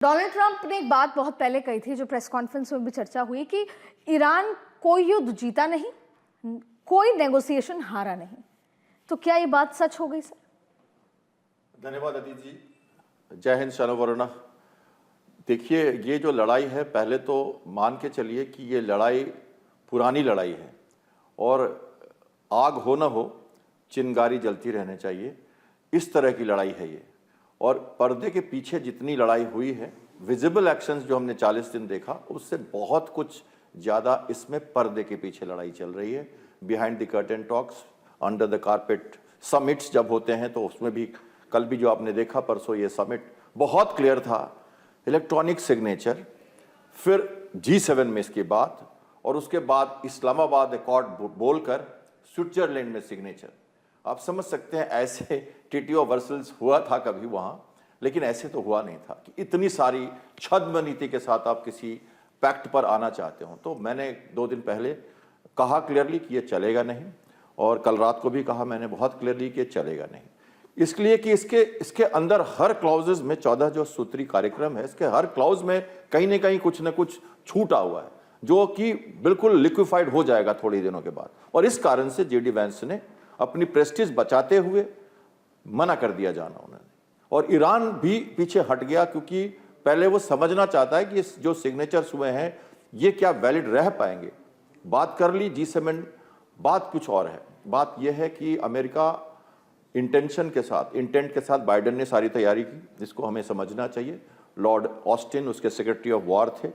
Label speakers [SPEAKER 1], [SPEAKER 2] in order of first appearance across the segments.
[SPEAKER 1] Donald Trump ने एक बात बहुत पहले कही थी, जो प्रेस कॉन्फ्रेंस में भी चर्चा हुई, कि ईरान कोई युद्ध जीता नहीं, कोई नेगोशिएशन हारा नहीं। तो क्या ये बात सच हो गई सर?
[SPEAKER 2] धन्यवाद अदिति जी। जय हिंद, शनो वरुणा। देखिए, ये जो लड़ाई है, पहले तो मान के चलिए कि ये लड़ाई पुरानी लड़ाई है और आग हो न हो चिंगारी जलती रहने चाहिए, इस तरह की लड़ाई है ये। और पर्दे के पीछे जितनी लड़ाई हुई है, विजिबल एक्शंस जो हमने 40 दिन देखा, उससे बहुत कुछ ज़्यादा इसमें पर्दे के पीछे लड़ाई चल रही है। Behind the curtain talks, under the carpet summits जब होते हैं, तो उसमें भी कल भी जो आपने देखा, परसों ये समिट बहुत क्लियर था। इलेक्ट्रॉनिक सिग्नेचर, फिर G7 में इसके बाद, और उसके बाद इस्लामाबाद अकॉर्ड बोलकर स्विट्जरलैंड में सिग्नेचर। आप समझ सकते हैं, ऐसे टीटीओ वर्सल्स हुआ था कभी वहां, लेकिन ऐसे तो हुआ नहीं था कि इतनी सारी छद्म नीति के साथ आप किसी पैक्ट पर आना चाहते हो। तो मैंने 2 दिन पहले कहा क्लियरली कि ये चलेगा नहीं, और कल रात को भी कहा मैंने बहुत क्लियरली कि ये चलेगा नहीं, इसलिए कि इसके अंदर हर क्लाउजेज में 14 जो सूत्री कार्यक्रम है, इसके हर क्लाउज में कहीं ना कहीं कुछ न कुछ छूटा हुआ है, जो कि बिल्कुल लिक्विफाइड हो जाएगा थोड़ी दिनों के बाद। और इस कारण से जेडी वैंस ने अपनी प्रेस्टीज बचाते हुए मना कर दिया जाना उन्होंने, और ईरान भी पीछे हट गया, क्योंकि पहले वो समझना चाहता है कि जो सिग्नेचर्स हुए हैं ये क्या वैलिड रह पाएंगे। बात कर ली G7, बात कुछ और है। बात यह है कि अमेरिका इंटेंट के साथ बाइडेन ने सारी तैयारी की, जिसको हमें समझना चाहिए। लॉर्ड ऑस्टिन उसके सेक्रेटरी ऑफ वॉर थे।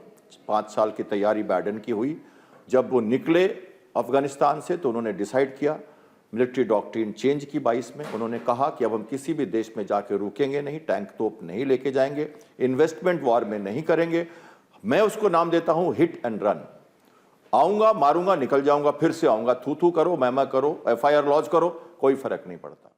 [SPEAKER 2] 5 साल की तैयारी बाइडेन की हुई। जब वो निकले अफगानिस्तान से, तो उन्होंने डिसाइड किया, मिलिट्री डॉक्ट्रिन चेंज की 22 में। उन्होंने कहा कि अब हम किसी भी देश में जाके रुकेंगे नहीं, टैंक तोप नहीं लेके जाएंगे, इन्वेस्टमेंट वॉर में नहीं करेंगे। मैं उसको नाम देता हूं हिट एंड रन। आऊंगा, मारूंगा, निकल जाऊंगा, फिर से आऊंगा, थू थू करो, मैमा करो, FIR लॉन्च करो, कोई फर्क नहीं पड़ता।